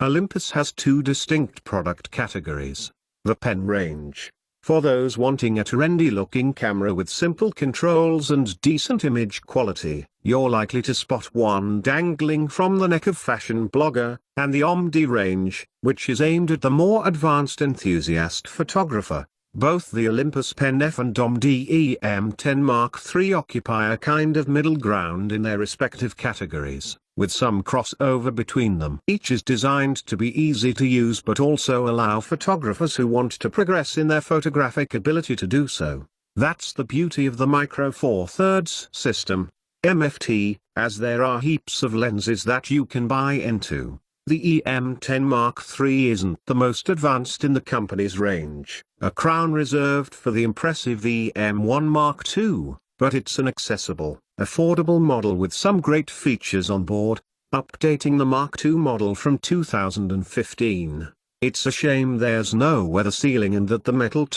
Olympus has two distinct product categories. The pen range. For those wanting a trendy-looking camera with simple controls and decent image quality, you're likely to spot one dangling from the neck of fashion blogger, and the OM D range, which is aimed at the more advanced enthusiast photographer. Both the Olympus Pen F and OM D em10 Mark III occupy a kind of middle ground in their respective categories, with some crossover between them. Each is designed to be easy to use but also allow photographers who want to progress in their photographic ability to do so. That's the beauty of the Micro Four Thirds system, MFT, as there are heaps of lenses that you can buy into. The em10 Mark III isn't the most advanced in the company's range, a crown reserved for the impressive em1 Mark II, but it's an accessible, affordable model with some great features on board, updating the Mark II model from 2015. It's a shame there's no weather sealing and that the metal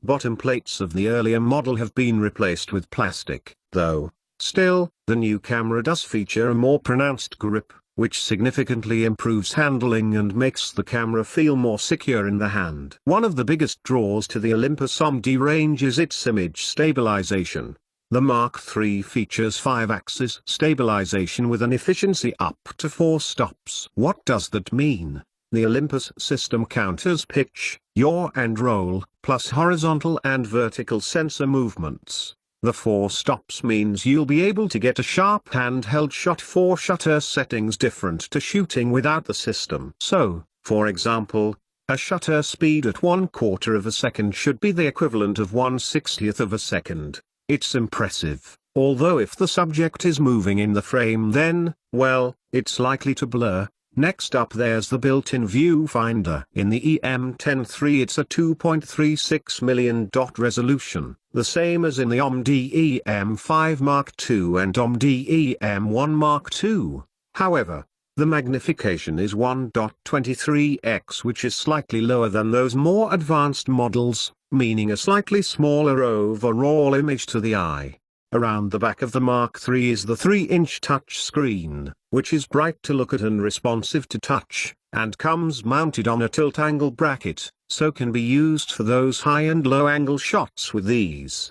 bottom plates of the earlier model have been replaced with plastic, though. Still, the new camera does feature a more pronounced grip, which significantly improves handling and makes the camera feel more secure in the hand. One of the biggest draws to the Olympus OM D range is its image stabilization. The Mark III features 5-axis stabilization with an efficiency up to 4 stops. What does that mean? The Olympus system counters pitch, yaw and roll, plus horizontal and vertical sensor movements. The 4 stops means you'll be able to get a sharp handheld shot for shutter settings different to shooting without the system. So, for example, a shutter speed at 1/4 of a second should be the equivalent of 1/60th of a second. It's impressive, although if the subject is moving in the frame then, well, it's likely to blur. Next up there's the built-in viewfinder. In the em10 III it's a 2.36 million dot resolution, the same as in the OM D em5 Mark II and OM D em1 Mark II. However, the magnification is 1.23x, which is slightly lower than those more advanced models, meaning a slightly smaller overall image to the eye. Around the back of the Mark III is the 3-inch touch screen, which is bright to look at and responsive to touch, and comes mounted on a tilt-angle bracket, so can be used for those high and low-angle shots with ease.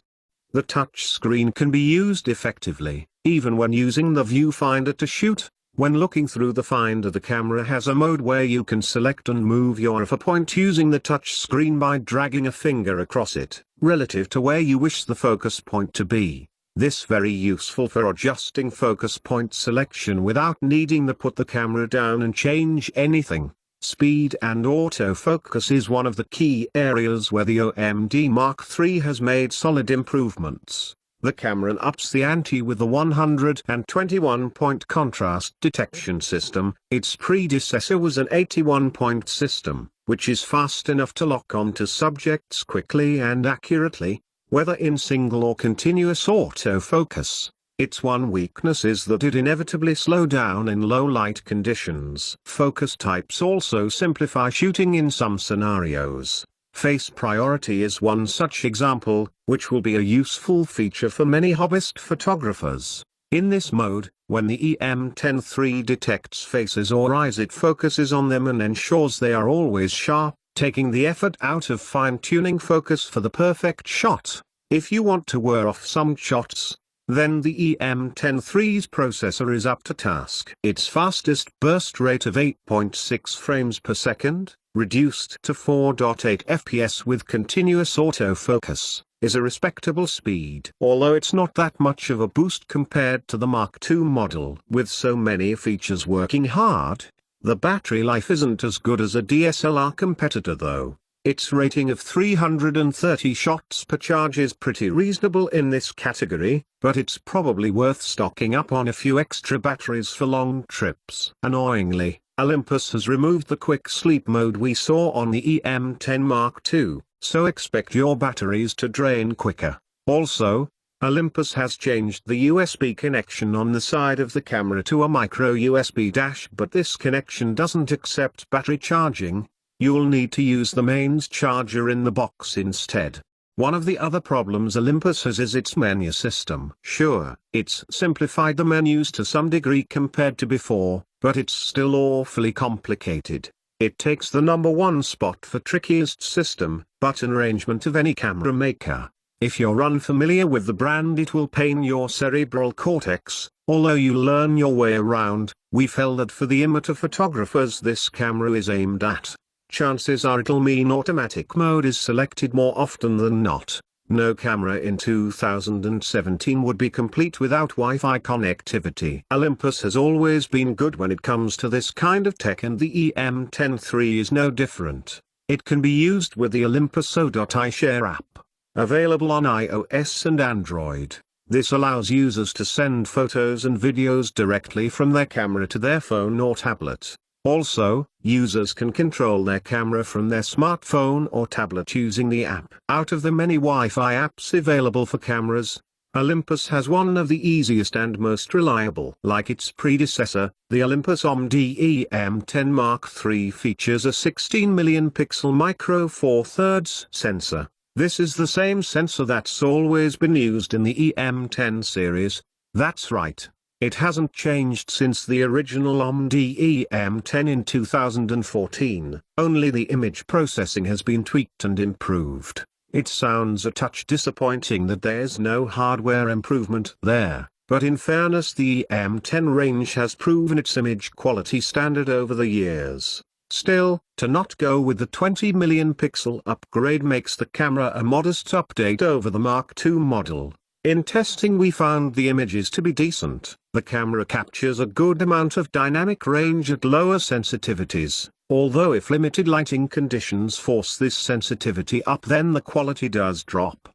The touch screen can be used effectively, even when using the viewfinder to shoot. When looking through the finder, the camera has a mode where you can select and move your f point using the touch screen by dragging a finger across it, relative to where you wish the focus point to be. This very useful for adjusting focus point selection without needing to put the camera down and change anything. Speed and autofocus is one of the key areas where the OM D Mark III has made solid improvements. The camera ups the ante with the 121-point contrast detection system. Its predecessor was an 81-point system, which is fast enough to lock onto subjects quickly and accurately, whether in single or continuous autofocus. Its one weakness is that it inevitably slows down in low light conditions. Focus types also simplify shooting in some scenarios. Face priority is one such example, which will be a useful feature for many hobbyist photographers. In this mode, when the em10 III detects faces or eyes, it focuses on them and ensures they are always sharp, taking the effort out of fine-tuning focus for the perfect shot. If you want to wear off some shots, then the em10 III's processor is up to task. Its fastest burst rate of 8.6 frames per second, reduced to 4.8 FPS with continuous autofocus, is a respectable speed. Although it's not that much of a boost compared to the Mark II model. With so many features working hard, the battery life isn't as good as a DSLR competitor though. Its rating of 330 shots per charge is pretty reasonable in this category, but it's probably worth stocking up on a few extra batteries for long trips. Annoyingly, Olympus has removed the quick sleep mode we saw on the em10 Mark II, so expect your batteries to drain quicker. Also, Olympus has changed the USB connection on the side of the camera to a micro USB dash, but this connection doesn't accept battery charging. You'll need to use the mains charger in the box instead. One of the other problems Olympus has is its menu system. Sure, it's simplified the menus to some degree compared to before, but it's still awfully complicated. It takes the #1 spot for trickiest system button arrangement of any camera maker. If you're unfamiliar with the brand, it will pain your cerebral cortex. Although you learn your way around, we felt that for the amateur photographers this camera is aimed at. Chances are it'll mean automatic mode is selected more often than not. No camera in 2017 would be complete without Wi-Fi connectivity. Olympus has always been good when it comes to this kind of tech, and the em10 III is no different. It can be used with the Olympus iShare app, available on iOS and Android. This allows users to send photos and videos directly from their camera to their phone or tablet. Also, users can control their camera from their smartphone or tablet using the app. Out of the many Wi-Fi apps available for cameras, Olympus has one of the easiest and most reliable. Like its predecessor, the Olympus OM D em10 Mark III features a 16 million pixel micro Four Thirds sensor. This is the same sensor that's always been used in the em10 series. That's right. It hasn't changed since the original OM D em10 in 2014, only the image processing has been tweaked and improved. It sounds a touch disappointing that there's no hardware improvement there, but in fairness the em10 range has proven its image quality standard over the years. Still, to not go with the 20 million pixel upgrade makes the camera a modest update over the Mark II model. In testing we found the images to be decent. The camera captures a good amount of dynamic range at lower sensitivities, although if limited lighting conditions force this sensitivity up then the quality does drop.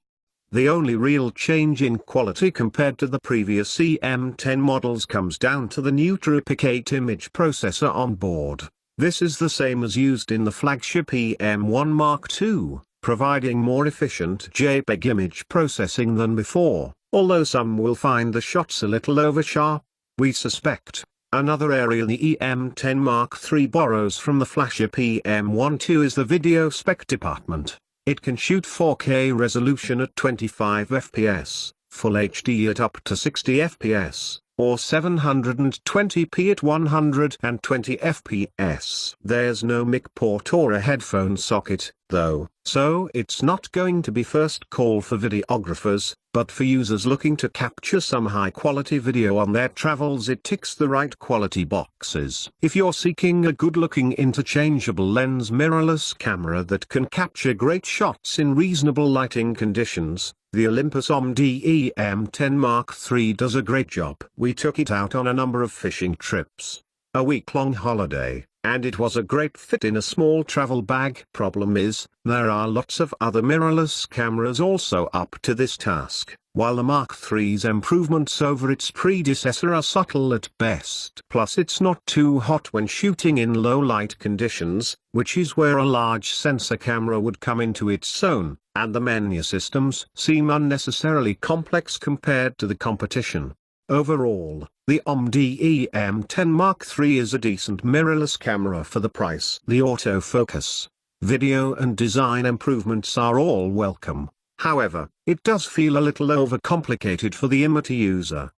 The only real change in quality compared to the previous em10 models comes down to the new TruePic image processor on board. This is the same as used in the flagship em1 Mark II. Providing more efficient JPEG image processing than before, although some will find the shots a little oversharp. We suspect another area the em10 Mark III borrows from the flagship em1 II is the video spec department. It can shoot 4K resolution at 25 fps, Full HD at up to 60 fps, or 720p at 120 fps. There's no mic port or a headphone socket, though, so it's not going to be first call for videographers, but for users looking to capture some high-quality video on their travels it ticks the right quality boxes. If you're seeking a good-looking interchangeable lens mirrorless camera that can capture great shots in reasonable lighting conditions, the Olympus OM D em10 Mark III does a great job. We took it out on a number of fishing trips, a week-long holiday, and it was a great fit in a small travel bag. Problem is, there are lots of other mirrorless cameras also up to this task, while the Mark III's improvements over its predecessor are subtle at best. Plus it's not too hot when shooting in low light conditions, which is where a large sensor camera would come into its own, and the menu systems seem unnecessarily complex compared to the competition. Overall, the OM D em10 Mark III is a decent mirrorless camera for the price. The autofocus, video and design improvements are all welcome. However, it does feel a little overcomplicated for the amateur user.